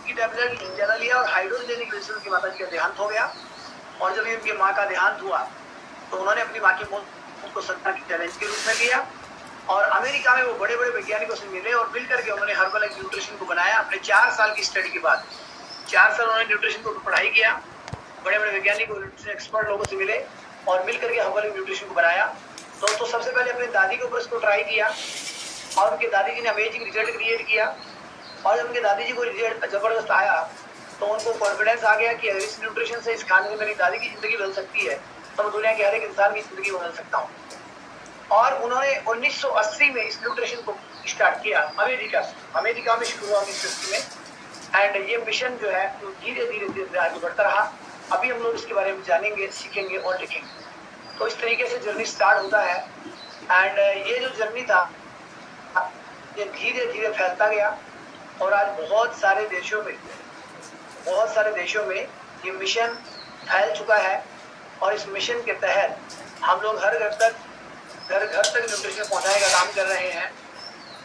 की टैबलेट ज्यादा लिया और हाइड्रोजेनिक वजह से उनकी माता जी का देहांत हो गया। और जब उनकी माँ का देहांत हुआ तो उन्होंने अपनी माँ की मौत को सत्ता की चैलेंज के रूप में लिया और अमेरिका में वो बड़े बड़े वैज्ञानिकों से मिले और मिल करके उन्होंने हर्बलाइफ न्यूट्रिशन को बनाया। अपने 4 साल की स्टडी के बाद 4 साल उन्होंने न्यूट्रिशन को पढ़ाई किया, बड़े बड़े वैज्ञानिक न्यूट्रिशन एक्सपर्ट लोगों से मिले और मिल करके हर्बलाइफ न्यूट्रिशन को बनाया। तो सबसे पहले अपनी दादी के ऊपर इसको ट्राई किया और उनके दादी जी ने अमेजिंग रिजल्ट क्रिएट किया। और जब उनके दादी जी को रिजल्ट जबरदस्त आया तो उनको कॉन्फिडेंस आ गया कि अगर इस न्यूट्रिशन से, इस खाने से मेरी दादी की जिंदगी बदल सकती है तो मैं दुनिया के हर एक इंसान की जिंदगी बदल सकता हूँ। और उन्होंने 1980 में इस न्यूट्रिशन को स्टार्ट किया अमेरिका में शुरू हुआ 1980 में। एंड ये मिशन जो है धीरे धीरे आगे बढ़ता रहा। अभी हम लोग इसके बारे में जानेंगे, सीखेंगे और लिखेंगे। तो इस तरीके से जर्नी स्टार्ट होता है। एंड ये जो जर्नी था ये धीरे धीरे फैलता गया और आज बहुत सारे देशों में ये मिशन फैल चुका है। और इस मिशन के तहत हम लोग घर घर तक न्यूट्रिशन पहुंचाने का काम कर रहे हैं।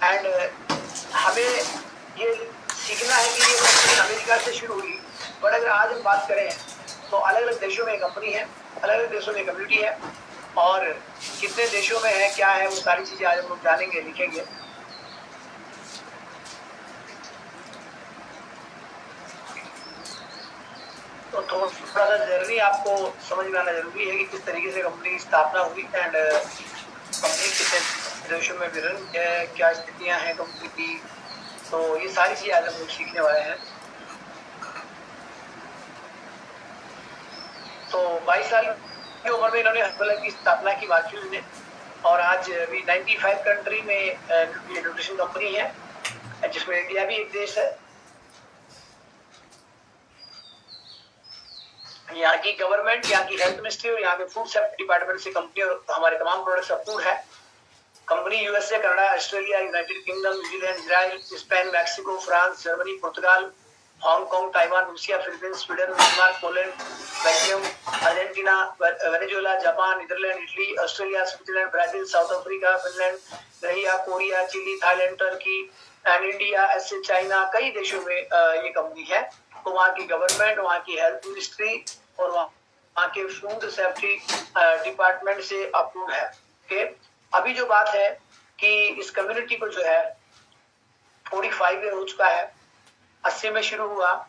एंड हमें ये सीखना है कि ये कंपनी अमेरिका से शुरू हुई, बट अगर आज हम बात करें तो अलग अलग देशों में कंपनी है, अलग अलग देशों में कम्युनिटी है और कितने देशों में है, क्या है, वो सारी चीजें आज हम लोग जानेंगे, लिखेंगे। तो थोड़ा सा जर्नी आपको समझ में आना जरूरी है कि किस तरीके से कंपनी की स्थापना हुई एंड कंपनी कितने देशों में विरन है, क्या स्थितियां हैं कंपनी की। तो ये सारी चीजें आज हम लोग सीखने वाले हैं। तो 22 साल की उम्र में इन्होंने हर्बलाइफ की स्थापना की वाकई ने, और आज अभी 95 कंट्री में न्यूट्रिशन कंपनी है, जिसमें इंडिया भी एक देश है। यहाँ की गवर्नमेंट, यहाँ की हेल्थ मिनिस्ट्री और यहाँ के फूड सेफ्टी डिपार्टमेंट से कंपनी और हमारे तमाम प्रोडक्ट्स अप्रूव है। Company USA, Canada, Australia, United Kingdom, New Zealand, Israel, Spain, Mexico, France, Germany, Portugal, Hong Kong, Taiwan, Russia, Philippines, Sweden, Denmark, Poland, Belgium, Argentina, Venezuela, Japan, Netherlands, Italy, Australia, Switzerland, Brazil, South Africa, Finland, रहिया, Korea, Chile, Thailand, Turkey and India, ऐसे China, कई देशों में ये company है। तो वहाँ की गवर्नमेंट, वहाँ की हेल्थ मिनिस्ट्री और वहाँ के फूड सेफ्टी डिपार्टमेंट से अप्रूव है। ओके, अभी जो बात है कि इस कम्युनिटी को जो है 45 ईयर हो चुका है, 80 में शुरू हुआ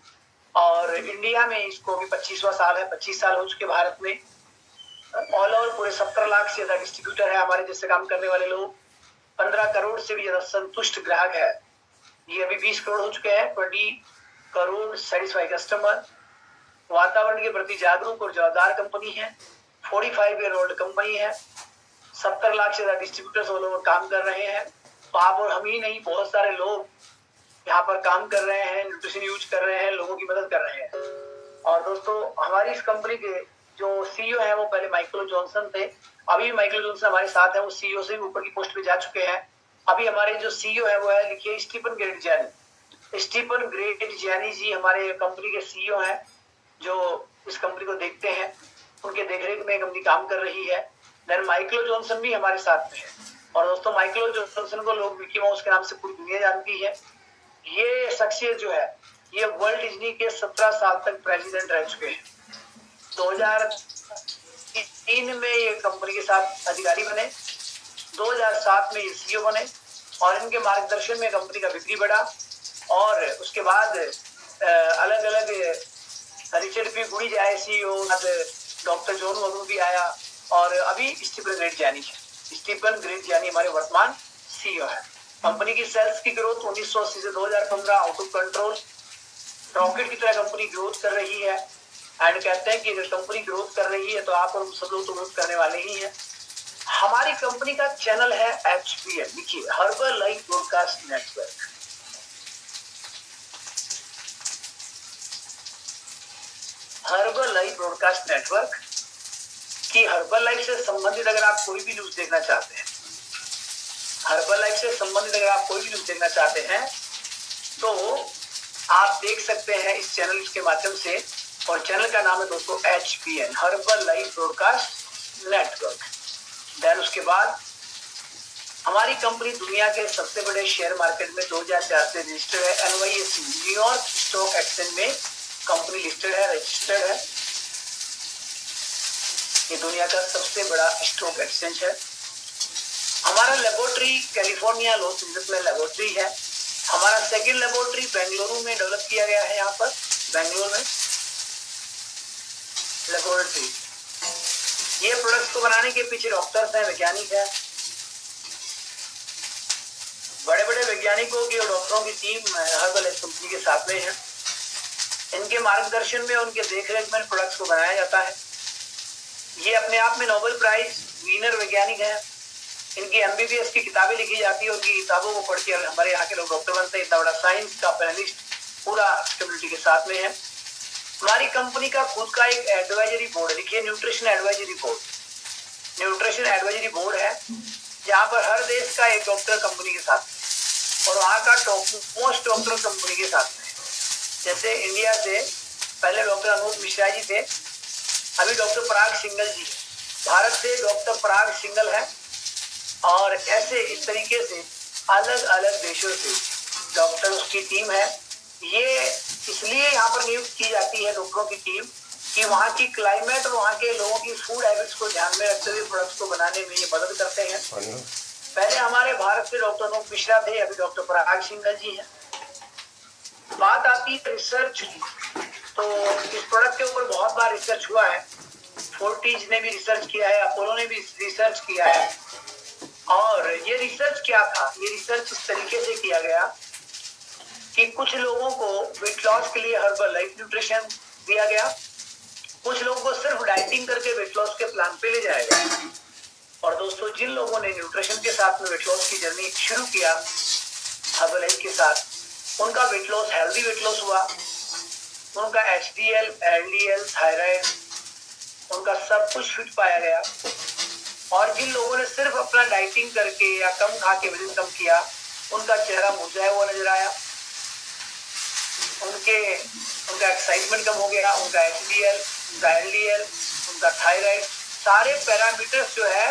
और इंडिया में इसको भी 25वां साल है, 25 साल हो चुके भारत में। ऑल ओवर पूरे 17 लाख से ज्यादा डिस्ट्रीब्यूटर है हमारे जैसे काम करने वाले लोग, 15 करोड़ से भी ज्यादा संतुष्ट ग्राहक है। ये अभी 20 करोड़ हो चुके हैं, 20 करोड़ सेटिस्फाई कस्टमर। वातावरण के प्रति जागरूक और जवाबदार कंपनी है, 45 ईयर ओल्ड कंपनी है, 70 लाख से ज्यादा डिस्ट्रीब्यूटर्स वो लोग काम कर रहे हैं। तो आप और हम ही नहीं, बहुत सारे लोग यहाँ पर काम कर रहे हैं, न्यूट्रिशन यूज कर रहे हैं, लोगों की मदद कर रहे हैं। और दोस्तों, हमारी इस कंपनी के जो सीईओ है वो पहले माइकल जॉनसन थे, अभी भी माइकल जॉनसन हमारे साथ है, वो सीईओ से भी ऊपर की पोस्ट पे जा चुके हैं। अभी हमारे जो सीईओ है वो है, लिखिए, स्टीफन ग्रेडिजियानी। स्टीफन ग्रेडिजियानी जी हमारे कंपनी के सीईओ हैं, जो इस कंपनी को देखते हैं, उनके देखरेख में कंपनी काम कर रही है। देन माइकल जॉनसन भी हमारे साथ में है। और दोस्तों, माइकल जॉनसन को लोग मिकी माउस के नाम से पूरी दुनिया जानती है। ये शख्सियत जो है, ये वर्ल्ड डिज्नी के 17 साल तक प्रेसिडेंट रह चुके हैं। 2003 में ये कंपनी के साथ अधिकारी बने, 2007 में ये सीईओ बने और इनके मार्गदर्शन में कंपनी का बिक्री बढ़ा। और उसके बाद अलग अलग रिचर्ड पी गुड़ी जाए सीईओ, डॉक्टर जॉन वगू भी आया और अभी स्टीफन ग्रेडिजियानी हमारे वर्तमान सीईओ है। कंपनी की सेल्स की ग्रोथ 1980 से 2015 आउट ऑफ कंट्रोल, रॉकेट की तरह कंपनी ग्रोथ कर रही है। एंड कहते हैं कि अगर कंपनी ग्रोथ कर रही है तो आप और सब लोग तो ग्रोथ करने वाले ही हैं। हमारी कंपनी का चैनल है HBN, लिखिए, Herbalife broadcast network. Herbalife broadcast network की हर्बलाइफ से संबंधित अगर आप कोई भी न्यूज देखना चाहते हैं, हर्बलाइफ से संबंधित अगर आप कोई भी न्यूज देखना चाहते हैं तो आप देख सकते हैं इस चैनल के माध्यम से। और चैनल का नाम है दोस्तों HBN, Herbalife broadcast network. Then उसके बाद हमारी कंपनी दुनिया के सबसे बड़े शेयर मार्केट में 2004 से रजिस्टर्ड है। NYSE न्यूयॉर्क स्टॉक एक्सचेंज में कंपनी लिस्टेड है, रजिस्टर्ड है। ये दुनिया का सबसे बड़ा स्टॉक एक्सचेंज है। हमारा लेबोरेटरी कैलिफोर्निया लॉस एंजल्स में लेबोरेटरी है। हमारा सेकंड लेबोरेटरी बेंगलुरु में डेवलप किया गया है। यहाँ पर बेंगलुरु में लेबोरेटरी। ये प्रोडक्ट्स को बनाने के पीछे डॉक्टर्स हैं, वैज्ञानिक हैं, बड़े बड़े वैज्ञानिकों की और डॉक्टरों की टीम हर्बल कंपनी के साथ में है। इनके मार्गदर्शन में, उनके देखरेख में प्रोडक्ट्स को बनाया जाता है। ये अपने आप में नोबेल प्राइज विनर वैज्ञानिक हैं। इनकी MBBS की किताबें लिखी जाती है। उनकी किताबों को पढ़ के हमारे यहाँ के लोग डॉक्टर बनते हैं। इतना बड़ा साइंस का पैनलिस्ट पूरा स्टेबिलिटी के साथ में है। हमारी कंपनी का खुद का एक एडवाइजरी बोर्ड है। देखिए, nutrition advisory board, nutrition advisory board है, जहाँ पर हर देश का एक डॉक्टर कंपनी के साथ और वहाँ का टॉप मोस्ट डॉक्टर कंपनी के साथ में। जैसे इंडिया से पहले डॉक्टर अनूप मिश्रा जी थे, अभी डॉक्टर पराग सिंगल जी है। भारत से डॉक्टर पराग सिंगल है, और ऐसे इस तरीके से अलग अलग देशों से डॉक्टर्स की टीम है। ये इसलिए यहाँ पर नियुक्त की जाती है डॉक्टरों की टीम कि वहाँ की क्लाइमेट और वहाँ के लोगों की फूड हैबिट्स को ध्यान में रखते हुए प्रोडक्ट्स को बनाने में ये मदद करते हैं। पहले हमारे भारत से डॉक्टर अनूप मिश्रा थे, अभी डॉक्टर पराग सिंगल जी हैं। बात आती है रिसर्च की, तो इस प्रोडक्ट के ऊपर बहुत बार रिसर्च हुआ है। फोर्टीज ने भी रिसर्च किया है, अपोलो ने भी रिसर्च किया है। और ये रिसर्च क्या था? ये रिसर्च इस तरीके से किया गया कि कुछ लोगों को वेट लॉस के लिए हर्बल लाइफ न्यूट्रिशन दिया गया, कुछ लोगों को सिर्फ डाइटिंग करके वेट लॉस के प्लान पे ले जाया गया। और दोस्तों, जिन लोगों ने न्यूट्रिशन के साथ में वेट लॉस की जर्नी शुरू किया हर्बल लाइफ के साथ, उनका weight loss healthy weight loss हुआ। उनका HDL, LDL, थायराइड, उनका सब कुछ फिट पाया गया। और जिन लोगों ने सिर्फ अपना डाइटिंग करके या कम खा के वजन कम किया, उनका चेहरा मुरझाया हुआ नजर आया, उनका एक्साइटमेंट कम हो गया, उनका HDL, उनका LDL, उनका थायराइड, सारे पैरामीटर्स जो है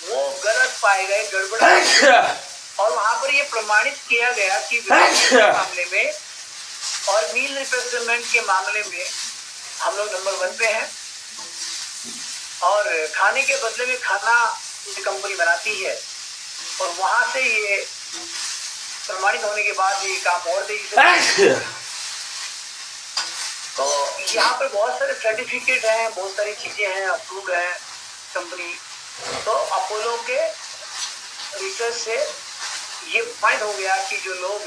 वो गलत पाए गए, गड़बड़। और वहां पर ये प्रमाणित किया गया कि के मामले में और मील रिप्लेसमेंट के मामले में हम लोग नंबर 1 पे हैं। और खाने के बदले में खाना ये कंपनी बनाती है, और वहां से ये प्रमाणित होने के बाद ये काम और तेजी से। तो यहाँ पर बहुत सारे सर्टिफिकेट हैं, बहुत सारी चीजें हैं, अप्रूव्ड है कंपनी। तो अपोलो के रिसर्च से ये फाइंड हो गया कि जो लोग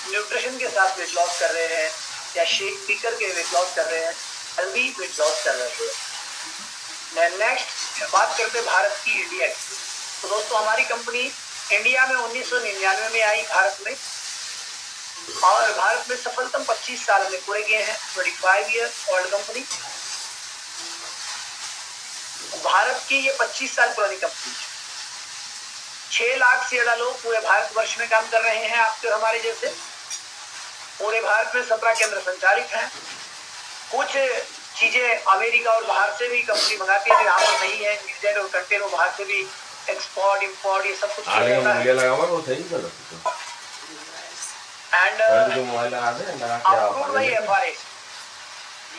न्यूट्रिशन के साथ वेट लॉस कर रहे हैं या शेक पी करके वेट लॉस कर रहे हैं, हेल्दी वेट लॉस कर रहे हैं। नेक्स्ट बात करते हैं भारत की, इंडिया की। तो दोस्तों, हमारी कंपनी इंडिया में 1999 में आई भारत में, और भारत में सफलतम 25 साल में पूरे गए हैं। 25 ईयर्स ओल्ड कंपनी। भारत की ये 25 साल पुरानी कंपनी है। 6 लाख से ज्यादा लोग पूरे भारतवर्ष में काम कर रहे हैं, आपके हमारे जैसे। पूरे भारत में 17 केंद्र संचालित हैं। कुछ चीजें अमेरिका और बाहर से भी कंपनी मंगाती है, यहाँ पर नहीं है। न्यूजीलैंड और कंटेनर बाहर से भी एक्सपोर्ट इंपोर्ट ये सब कुछ होता है। एंड अप्रूव्ड बाय FRS,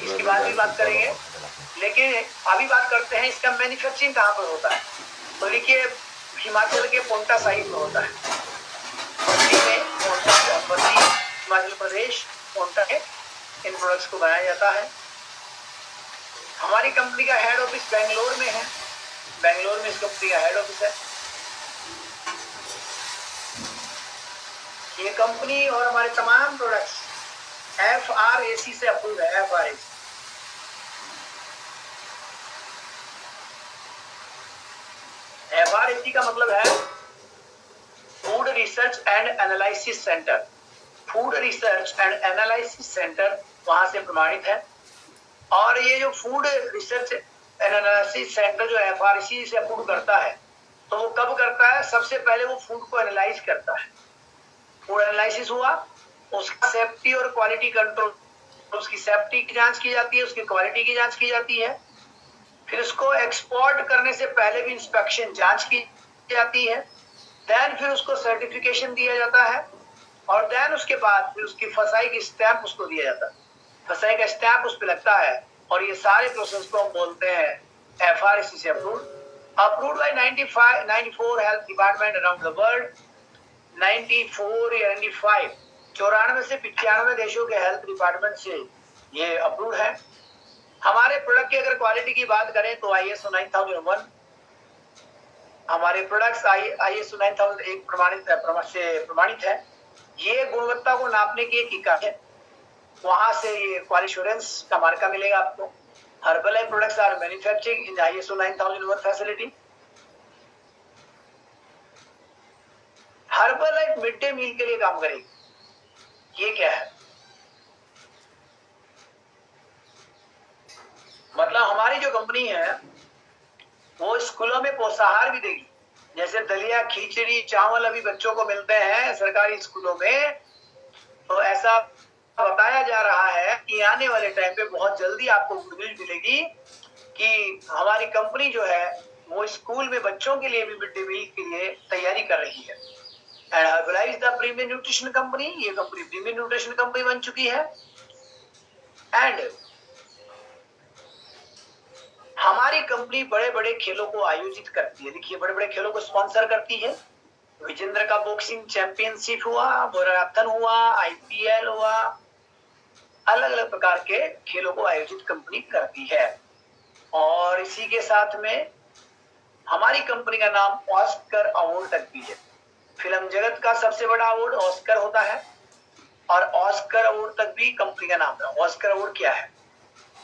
इसकी बात करेंगे। लेकिन अभी बात करते हैं इसका मैन्युफैक्चरिंग कहाँ पर होता है। तो देखिए, हिमाचल के पोंटा साहिब में होता है। हिमाचल प्रदेश पोंटा में इन प्रोडक्ट्स को बनाया जाता है। हमारी कंपनी का हेड ऑफिस बेंगलोर में है। बेंगलोर में इस कंपनी का हेड ऑफिस है। ये कंपनी और हमारे तमाम प्रोडक्ट्स FRAC से अप्रूव है। FRAC का मतलब है food research and analysis centre. Food research and analysis centre वहां से प्रमाणित है। और ये जो food research and analysis centre जो FRAC से अप्रूव करता है, तो वो कब करता है? सबसे पहले वो फूड को एनालाइज करता है। फूड एनालिसिस हुआ, उसका सेफ्टी और क्वालिटी कंट्रोल, उसकी सेफ्टी की जांच की जाती है, उसकी क्वालिटी की जांच की जाती है। फिर उसको एक्सपोर्ट करने से पहले भी इंस्पेक्शन जांच की जाती है। देन फिर उसको सर्टिफिकेशन दिया जाता है और देन उसके बाद फिर उसकी फसाई की स्टैंप उसको दिया जाता है, फसाई का स्टैंप उस पर लगता है और ये सारे प्रोसेस को हम बोलते हैं FRC से approved by 94 health department around the world. 94 या 95 94 से 95 देशों के हेल्थ डिपार्टमेंट से ये अप्रूव है। हमारे प्रोडक्ट की अगर क्वालिटी की बात करें तो ISO 9001 हमारे प्रोडक्ट्स ISO 9001 प्रमाणित है। ये गुणवत्ता को नापने की एक इकाई है, वहां से ये क्वालिटी एश्योरेंस का मार्का मिलेगा आपको। Herbalife products are manufacturing in ISO 9001 facility. Herbalife mid day meal के लिए काम करेगी। ये क्या है? मतलब हमारी जो कंपनी है वो स्कूलों में पोषाहार भी देगी, जैसे दलिया, खिचड़ी, चावल अभी बच्चों को मिलते हैं सरकारी स्कूलों में, तो ऐसा बताया जा रहा है कि आने वाले टाइम पे बहुत जल्दी आपको गुडविल मिलेगी कि हमारी कंपनी जो है वो स्कूल में बच्चों के लिए भी मिड डे मील के लिए तैयारी कर रही है। And Herbalife is the premium nutrition company, ये कंपनी प्रीमियम न्यूट्रिशन कंपनी बन चुकी है। एंड हमारी कंपनी बड़े बड़े खेलों को आयोजित करती है। देखिए, बड़े बड़े खेलों को स्पॉन्सर करती है। विजेंद्र का बॉक्सिंग चैंपियनशिप हुआ, मैराथन हुआ, IPL हुआ, अलग अलग प्रकार के खेलों को आयोजित कंपनी करती है। और इसी के साथ में हमारी कंपनी का नाम ऑस्कर अवार्ड तक भी है। फिल्म जगत का सबसे बड़ा अवार्ड ऑस्कर होता है और ऑस्कर अवार्ड तक भी कंपनी का नाम है। ऑस्कर अवार्ड क्या है?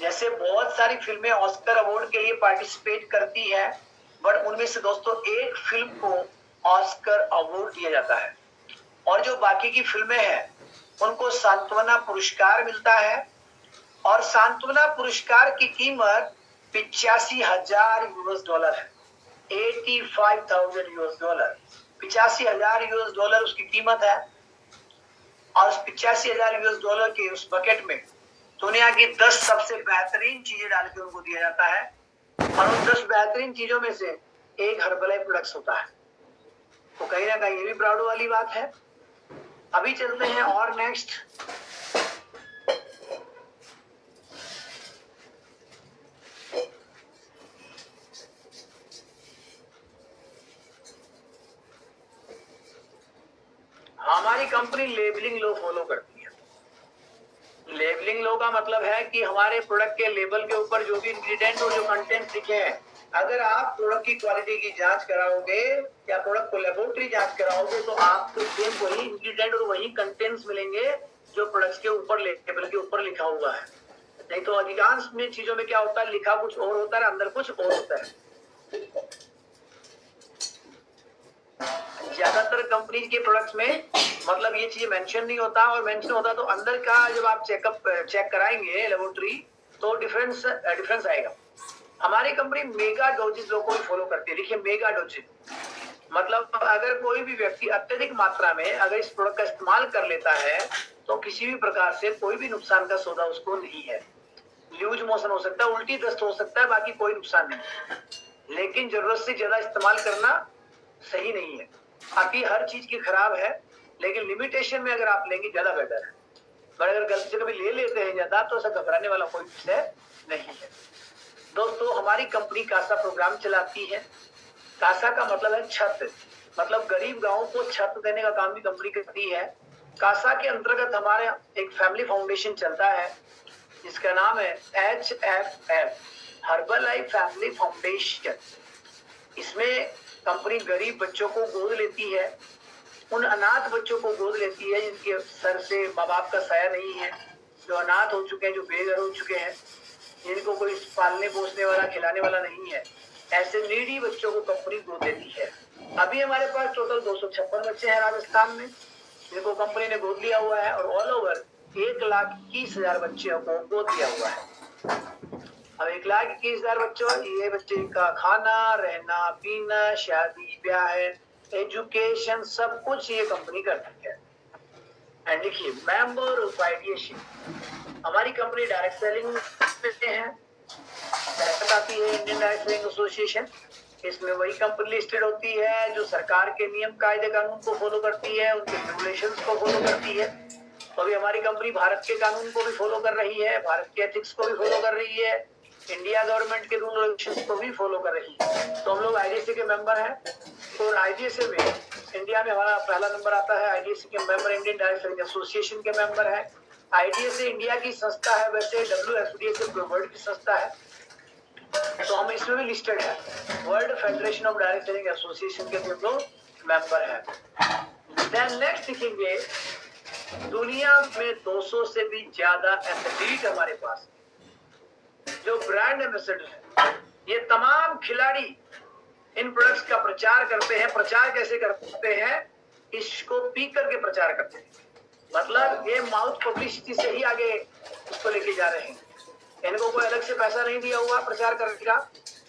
जैसे बहुत सारी फिल्में ऑस्कर अवार्ड के लिए पार्टिसिपेट करती है, बट उनमें से दोस्तों एक फिल्म को ऑस्कर अवार्ड दिया जाता है और जो बाकी की फिल्में हैं उनको सांत्वना पुरस्कार मिलता है। और सांत्वना पुरस्कार की कीमत $85,000 है। $85,000 $85,000 उसकी कीमत है। और उस $85,000 के उस बकेट में दुनिया की 10 सबसे बेहतरीन चीजें डाल के उनको दिया जाता है और उन 10 बेहतरीन चीजों में से एक हर्बलाइफ प्रोडक्ट्स होता है। तो कहीं ना कहीं ये भी प्राउड वाली बात है। अभी चलते हैं और नेक्स्ट। हमारी कंपनी लेबलिंग लो फॉलो करती है। लेबलिंग लो का मतलब है कि हमारे प्रोडक्ट के लेबल के ऊपर जो भी इंग्रेडिएंट और जो कंटेंट लिखे हैं, अगर आप प्रोडक्ट की क्वालिटी की जांच कराओगे या प्रोडक्ट को लेबोरेटरी जांच कराओगे तो आपको सेम वही इंग्रेडिएंट और वही कंटेंट्स मिलेंगे जो प्रोडक्ट्स के ऊपर लेबल के ऊपर लिखा हुआ है। नहीं तो अधिकांश में चीजों में क्या होता है, लिखा कुछ और होता है, अंदर कुछ और होता है। ज्यादातर कंपनी के प्रोडक्ट्स में मतलब ये चीज मेंशन नहीं होता, और मेंशन होता तो अंदर का जब आप चेक कराएंगे लेबोरेटरी तो डिफरेंस आएगा। हमारी कंपनी मेगा डोजेस लो को फॉलो करती है। देखिए, मेगा डोजेस मतलब अगर कोई भी व्यक्ति अत्यधिक मात्रा में अगर इस प्रोडक्ट का इस्तेमाल कर लेता है तो किसी भी प्रकार से कोई भी नुकसान का सौदा उसको नहीं है। लूज मोशन हो सकता है, उल्टी दस्त हो सकता है, बाकी कोई नुकसान नहीं। लेकिन जरूरत से ज्यादा इस्तेमाल करना सही नहीं है। बाकी हर चीज की खराब है, लेकिन लिमिटेशन में अगर आप लेंगे ज्यादा बेटर है। पर अगर गलती से कभी ले लेते हैं ज्यादा तो ऐसा घबराने वाला कोई विषय नहीं है। दोस्तों, हमारी कंपनी कासा प्रोग्राम चलाती है। कासा का मतलब है छत, मतलब गरीब गांवों को छत देने का काम भी कंपनी करती है। कासा के अंतर्गत हमारे एक फैमिली फाउंडेशन चलता है जिसका नाम है HFF, हर्बलाइफ फैमिली फाउंडेशन। इसमें कंपनी गरीब बच्चों को गोद लेती है, उन अनाथ बच्चों को गोद लेती है जिनके सर से माँ बाप का साया नहीं है, जो अनाथ हो चुके हैं, जो बेघर हो चुके हैं, जिनको कोई पालने पोसने वाला खिलाने वाला नहीं है। ऐसे नीडी बच्चों को कंपनी गोद लेती है। अभी हमारे पास टोटल 256 बच्चे हैं राजस्थान में जिनको कंपनी ने गोद लिया हुआ है, और ऑल ओवर 1,21,000 बच्चों को गोद लिया हुआ है। अब 1,21,000 बच्चों, ये बच्चे का खाना, रहना, पीना, शादी ब्याह, एजुकेशन, सब कुछ ये कंपनी करती है। एंड देखिए, मेंबर ऑफ आइडिएशन, हमारी कंपनी डायरेक्ट सेलिंग पे है, डायरेक्ट आती है इंडियन डायरेक्ट सेलिंग एसोसिएशन। इसमें वही कंपनी लिस्टेड होती है जो सरकार के नियम कायदे कानून को फॉलो करती है, उनके रेगुलेशंस को फॉलो करती है। तो अभी हमारी कंपनी भारत के कानून को भी फॉलो कर रही है, भारत के एथिक्स को भी फॉलो कर रही है, इंडिया गवर्नमेंट के रूल रेगुलेशंस को भी फॉलो कर रही है। तो हम लोग आईडीएसए के मेंबर हैं। तो आईडीएसए में इंडिया में हमारा पहला नंबर आता है। आईडीएसए के member Indian direct selling association के मेंबर है। आईडीएसए इंडिया की संस्था है, वैसे WFDSA वर्ल्ड की संस्था है, तो हम इसमें भी लिस्टेड है। World federation of direct selling association के हम लोग मेंबर है। देन नेक्स्ट देखेंगे, दुनिया में 200 से भी ज्यादा एथलीट हमारे पास जो ब्रांड एम्बेसडर है। ये तमाम खिलाड़ी इन प्रोडक्ट्स का प्रचार करते हैं। प्रचार कैसे करते हैं? इसको पी करके प्रचार करते हैं, मतलब ये माउथ पब्लिसिटी से ही आगे इसको लेके जा रहे हैं। इनको कोई अलग से पैसा नहीं दिया हुआ प्रचार करने का,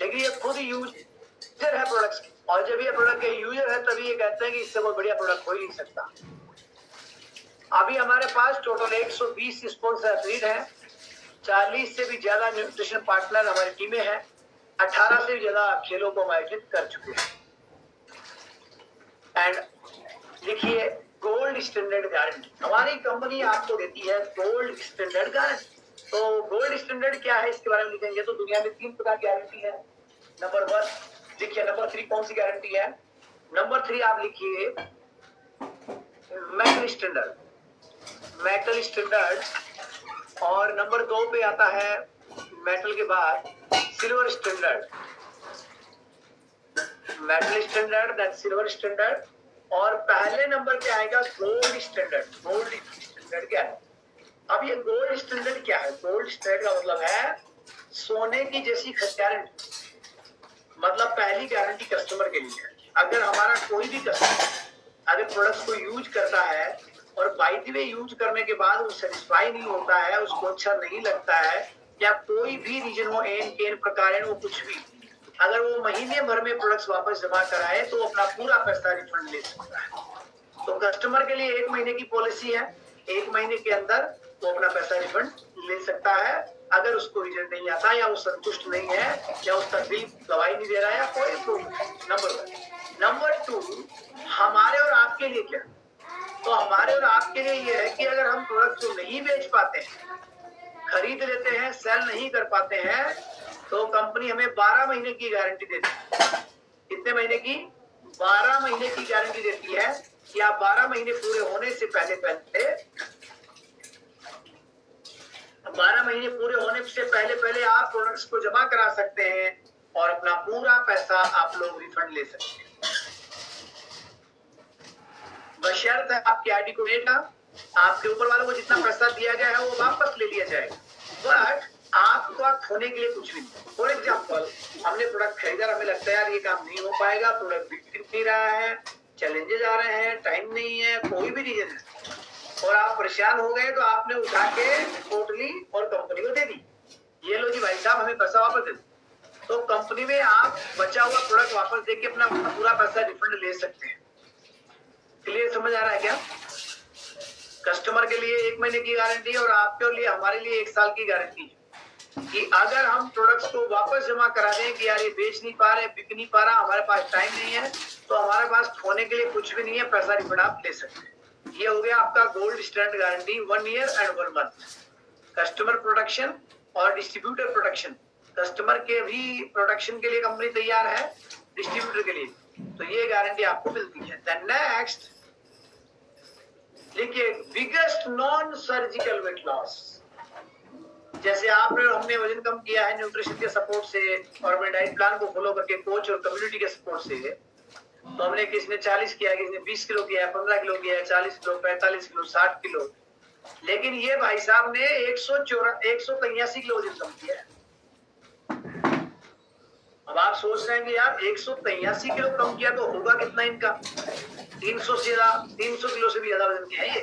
लेकिन ये खुद यूजर है प्रोडक्ट्स, और जब ये प्रोडक्ट के यूजर है तभी ये कहते हैं कि इससे कोई बढ़िया प्रोडक्ट हो ही नहीं सकता। अभी हमारे पास टोटल 120 स्पॉन्सर एथलीट हैं, 40 से भी ज्यादा न्यूट्रिशन पार्टनर हमारी टीमें हैं, 18 से भी ज्यादा खेलों को आयोजित कर चुके हैं। एंड देखिए, गोल्ड स्टैंडर्ड गारंटी हमारी कंपनी आपको देती है। गोल्ड स्टैंडर्ड गारंटी, तो गोल्ड स्टैंडर्ड क्या है इसके बारे में लिखेंगे। तो दुनिया में 3 प्रकार की गारंटी है। नंबर 1 लिखिए, नंबर 3 कौन सी गारंटी है? नंबर 3 आप लिखिए मेटल स्टैंडर्ड, मेटल स्टैंडर्ड। और नंबर 2 पे आता है मेटल के बाद silver standard, metal standard then silver standard, और पहले नंबर पे आएगा गोल्ड स्टैंडर्ड। गोल्ड स्टैंडर्ड क्या है? अब ये गोल्ड स्टैंडर्ड क्या है? गोल्ड स्टैंडर्ड का मतलब है सोने की जैसी गारंटी, मतलब पहली गारंटी कस्टमर के लिए। अगर हमारा कोई भी कस्टमर अगर प्रोडक्ट्स को यूज करता है और बाय द वे यूज करने के बाद वो सेटिस्फाई नहीं होता है, उसको अच्छा नहीं लगता है, या कोई भी रीजन हो, एन प्रकार वो कुछ भी, अगर वो महीने भर में प्रोडक्ट्स वापस जमा कराए तो वो अपना पूरा पैसा रिफंड ले सकता है। तो कस्टमर के लिए 1 महीने की पॉलिसी है, 1 महीने के अंदर वो अपना पैसा रिफंड ले सकता है अगर उसको रिजल्ट नहीं आता, या वो संतुष्ट नहीं है, या उसका बिल दवाई नहीं दे रहा है, या कोई प्रॉब्लम। नंबर 1। नंबर 2, हमारे और आपके लिए क्या? तो हमारे और आपके लिए ये है कि अगर हम प्रोडक्ट को नहीं बेच पाते हैं, खरीद लेते हैं, सेल नहीं कर पाते हैं, तो कंपनी हमें 12 महीने की गारंटी देती है। कितने महीने की? 12 महीने की गारंटी देती है कि आप 12 महीने पूरे होने से पहले 12 महीने पूरे होने से पहले आप प्रोडक्ट्स को जमा करा सकते हैं और अपना पूरा पैसा आप लोग रिफंड ले सकते हैं। बशर्ते आपकी आईडी को देगा, आपके ऊपर वालों को जितना पैसा दिया गया है वो वापस ले लिया जाएगा, बट आपका खोने के लिए कुछ भी नहीं। फॉर एग्जाम्पल, हमने प्रोडक्ट खरीदा, हमें लगता है यार ये काम नहीं हो पाएगा, प्रोडक्ट बिक नहीं रहा है, चैलेंजेस आ रहे हैं, टाइम नहीं है, कोई भी रीजन है, और आप परेशान हो गए, तो आपने उठा के रिपोर्ट ली और कंपनी को दे दी, ये लो जी भाई साहब हमें पैसा वापस दे दो। तो कंपनी में आप बचा हुआ प्रोडक्ट वापस देके अपना पूरा पैसा रिफंड ले सकते हैं। क्लियर समझ आ रहा है क्या? कस्टमर के लिए 1 महीने की गारंटी और आपके लिए, हमारे लिए 1 साल की गारंटी है कि अगर हम प्रोडक्ट्स को वापस जमा करा दें कि यार ये बेच नहीं पा रहे, बिक नहीं पा रहा, हमारे पास टाइम नहीं है, तो हमारे पास खोने के लिए कुछ भी नहीं है, पैसा रिफंड आप ले सकते हैं। ये हो गया आपका gold standard guarantee, 1 year and 1 month. Customer production और डिस्ट्रीब्यूटर प्रोडक्शन, कस्टमर के भी प्रोडक्शन के लिए कंपनी तैयार है, डिस्ट्रीब्यूटर के लिए, तो ये गारंटी आपको मिलती है। देन नेक्स्ट देखिए, biggest non surgical weight loss. जैसे आपने हमने वजन कम किया है न्यूट्रिशन के सपोर्ट से और अपने डाइट प्लान को फॉलो करके, कोच और कम्युनिटी के सपोर्ट से, तो हमने किसी ने 40 किया, किसी ने 20 किलो किया, 15 किलो किया, 40 किलो, 45 किलो, 60 किलो, लेकिन ये भाई साहब ने 183 किलो वजन कम किया है। अब आप सोच रहे हैं कि यार 183 किलो कम किया तो होगा कितना इनका? 300 किलो से भी ज्यादा वजन किया है ये,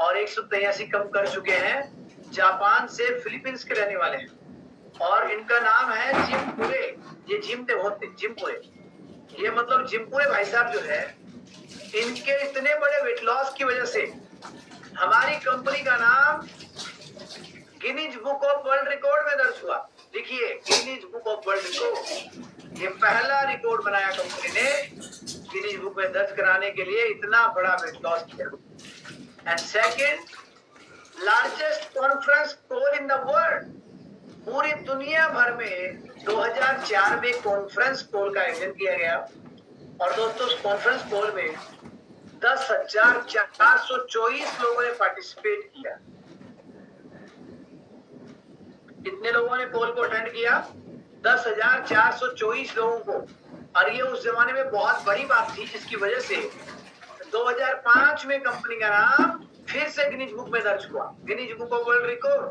और 183 कम कर चुके हैं। जापान से फिलीपींस के रहने वाले हैं, और इनका नाम है जिमपुरे। ये जिम थे बहुत, जिमपुरे, ये मतलब जिमपुरे भाई साहब जो है, इनके इतने बड़े वेट लॉस की वजह से हमारी कंपनी का नाम Guinness book of world record में दर्ज हुआ। देखिए, Guinness book of world record ये पहला रिकॉर्ड बनाया कंपनी ने गिनीज बुक में दर्ज कराने के लिए, इतना बड़ा वेट लॉस किया। And second largest conference call in the world, पूरी दुनिया भर में 2004 में कॉन्फ्रेंस कॉल का आयोजन किया गया। और दोस्तों उस कॉन्फ्रेंस कॉल में 10,424 लोगों ने पार्टिसिपेट किया। कितने लोगों ने कॉल को अटेंड किया? 10,424 लोगों को। और ये उस जमाने में बहुत बड़ी बात थी, जिसकी वजह से 2005 में कंपनी का नाम फिर से गिनीज बुक में दर्ज हुआ। Guinness book of world record,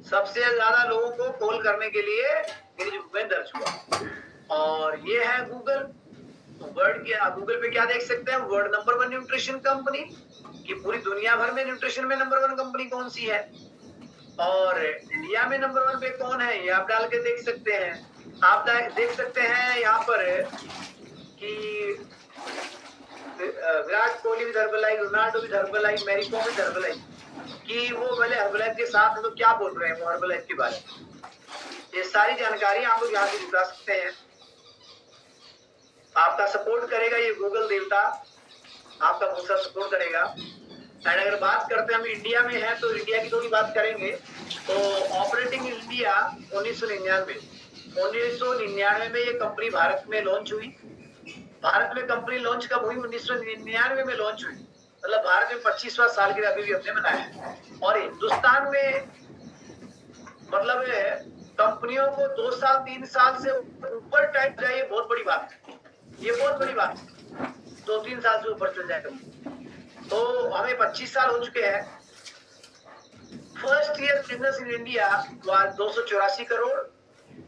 सबसे ज्यादा लोगों को कॉल करने के लिए गिनीज बुक में दर्ज हुआ। और ये है गूगल। गूगल पे क्या देख सकते हैं? वर्ल्ड नंबर 1 न्यूट्रिशन कंपनी, कि पूरी दुनिया भर में न्यूट्रिशन में नंबर 1 कंपनी कौन सी है, और इंडिया में नंबर 1 पे कौन है, ये आप डाल के देख सकते हैं। आप देख सकते हैं यहाँ पर कि विराट कोहली भी हर्बलाइज, रोनाल्डो भी हर्बलाइज, मैरी कॉम भी हर्बलाइज, कि वो पहले हर्बलाइज के साथ तो क्या बोल रहे हैं वो हर्बलाइज के बारे में। ये सारी जानकारी आप लोग यहाँ से जुटा सकते हैं। आपका सपोर्ट करेगा ये गूगल देवता, आपका बहुत सारा सपोर्ट करेगा। एंड अगर बात करते हैं हम इंडिया में है तो इंडिया की थोड़ी बात करेंगे। तो ऑपरेटिंग इंडिया 1999 में ये कंपनी भारत में लॉन्च हुई। भारत में कंपनी लॉन्च कब हुई? 1999 में लॉन्च हुई। मतलब भारत में 25वां साल की अभी भी हमने मनाया। और हिंदुस्तान में मतलब कंपनियों को 2 साल 3 साल से ऊपर टाइम जाए, बहुत बड़ी बात है। ये बहुत बड़ी बात है, 2-3 साल से ऊपर चल जाएगा। तो हमें 25 साल हो चुके हैं। First year business in India 284 crore.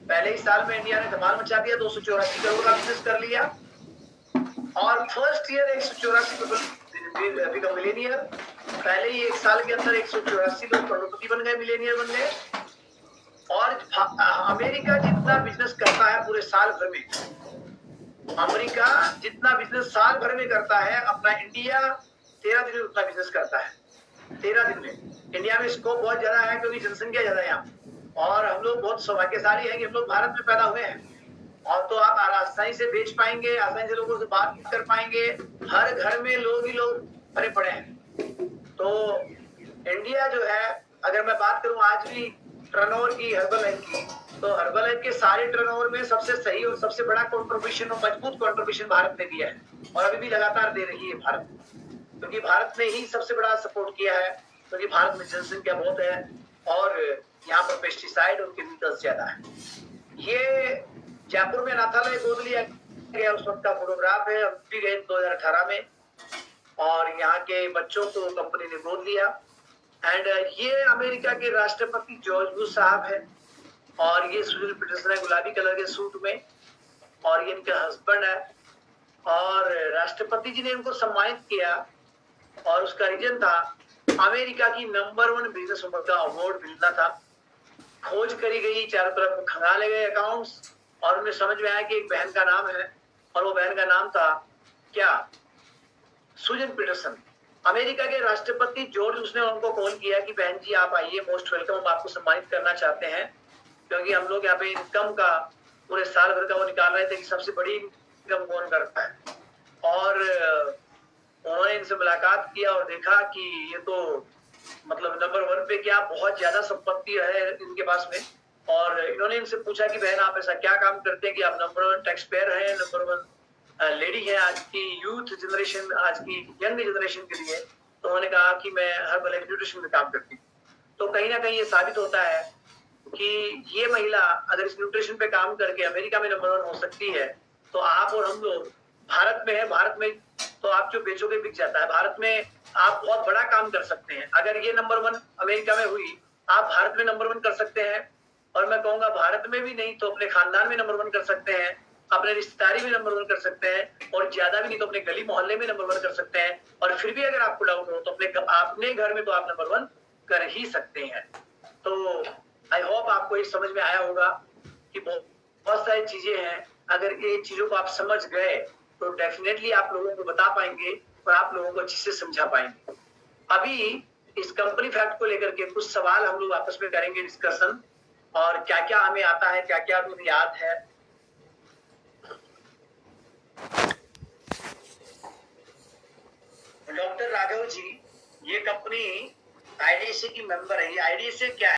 पहले ही साल में इंडिया ने धमाल मचा दिया, 284 करोड़ का बिजनेस कर लिया। और फर्स्ट ईयर 184 बिकम मिलेनियर। पहले ही एक साल के अंदर 184 लोग करोड़पति बन गए, मिलेनियर बन गए। और अमेरिका जितना बिजनेस करता है पूरे साल भर में, अमेरिका जितना बिजनेस साल भर में करता है, अपना इंडिया 13 दिन में उतना बिजनेस करता है। 13 दिन में। इंडिया में स्कोप बहुत ज्यादा है क्योंकि जनसंख्या ज्यादा है यहाँ, और हम लोग बहुत सौभाग्यशाली हैं कि हम लोग भारत में पैदा हुए हैं। और तो आप आसानी से बेच पाएंगे, आसानी से लोगों से बात कर पाएंगे। हर घर में लोग ही लोग भरे पड़े हैं। तो इंडिया जो है, अगर मैं बात करूं आज भी टर्नओवर की, हर्बलाइफ की, तो हर्बलाइफ के सारे टर्नओवर में सबसे सही और सबसे बड़ा कंट्रीब्यूशन और मजबूत कंट्रीब्यूशन भारत ने दिया है, और अभी भी लगातार दे रही है भारत, क्योंकि भारत ने ही सबसे बड़ा सपोर्ट किया है। क्योंकि भारत में जनसंख्या बहुत है और यहाँ पर पेस्टिसाइड और केमिकल्स ज्यादा है। ये जयपुर में अनाथालय गोद लिया गया, उस वक्त का फोटोग्राफ है। हम भी गए 2018 में, और यहाँ के बच्चों को कंपनी ने गोद लिया। एंड ये अमेरिका के राष्ट्रपति जॉर्ज बुश साहब है, और ये सुजन पीटरसन है गुलाबी कलर के सूट में, और ये इनका हस्बैंड है। और राष्ट्रपति जी ने इनको सम्मानित किया, और उसका रीजन था अमेरिका की नंबर 1 बिजनेस वुमन का अवार्ड मिलना था। खोज करी गई, चारों तरफ खंगाले गए अकाउंट्स, और उन्हें समझ में आया कि एक बहन का नाम है, और वो बहन का नाम था क्या? सुजन पीटरसन। अमेरिका के राष्ट्रपति जॉर्ज बुश ने उनको कॉल किया कि बहन जी आप आइए, मोस्ट वेलकम, हम आपको सम्मानित करना चाहते हैं, क्योंकि हम लोग यहाँ पे इनकम का पूरे साल भर का वो निकाल रहे थे कि सबसे बड़ी इनकम कौन करता है। और उन्होंने इनसे मुलाकात किया और देखा कि ये तो मतलब नंबर 1 पे क्या, बहुत ज्यादा संपत्ति है इनके पास में। और इन्होंने इनसे पूछा कि बहन आप ऐसा क्या काम करते हैं कि आप नंबर 1 टैक्स पेयर है, नंबर 1 लेडी है आज की यूथ जनरेशन, आज की यंग जनरेशन के लिए। तो उन्होंने कहा कि मैं हर्बल न्यूट्रिशन में काम करती हूँ। तो कहीं ना कहीं ये साबित होता है कि ये महिला अगर इस न्यूट्रिशन पे काम करके अमेरिका में नंबर 1 हो सकती है, तो आप और हम लोग भारत में है, भारत में तो आप जो बेचोगे बिक जाता है। भारत में आप बहुत बड़ा काम कर सकते हैं। अगर ये नंबर 1 अमेरिका में हुई, आप भारत में नंबर 1 कर सकते हैं। और मैं कहूंगा भारत में भी नहीं तो अपने खानदान में नंबर 1 कर सकते हैं, अपने रिश्तेदारी में नंबर 1 कर सकते हैं, और ज्यादा भी नहीं तो अपने गली मोहल्ले में नंबर 1 कर सकते हैं। और फिर भी अगर आपको डाउट हो तो अपने घर में तो आप नंबर 1 कर ही सकते हैं। तो आई होप आपको ये समझ में आया होगा कि बहुत सारी चीजें हैं। अगर ये चीजों को आप समझ गए तो डेफिनेटली आप लोगों को बता पाएंगे और आप लोगों को अच्छे से समझा पाएंगे। अभी इस कंपनी फैक्ट को लेकर के कुछ सवाल हम लोग आपस में करेंगे डिस्कशन, और क्या क्या हमें आता है, क्या क्या हमें याद है। डॉक्टर राघव जी, ये कंपनी आईडीएसए की मेंबर है। ये आईडीएसए क्या है?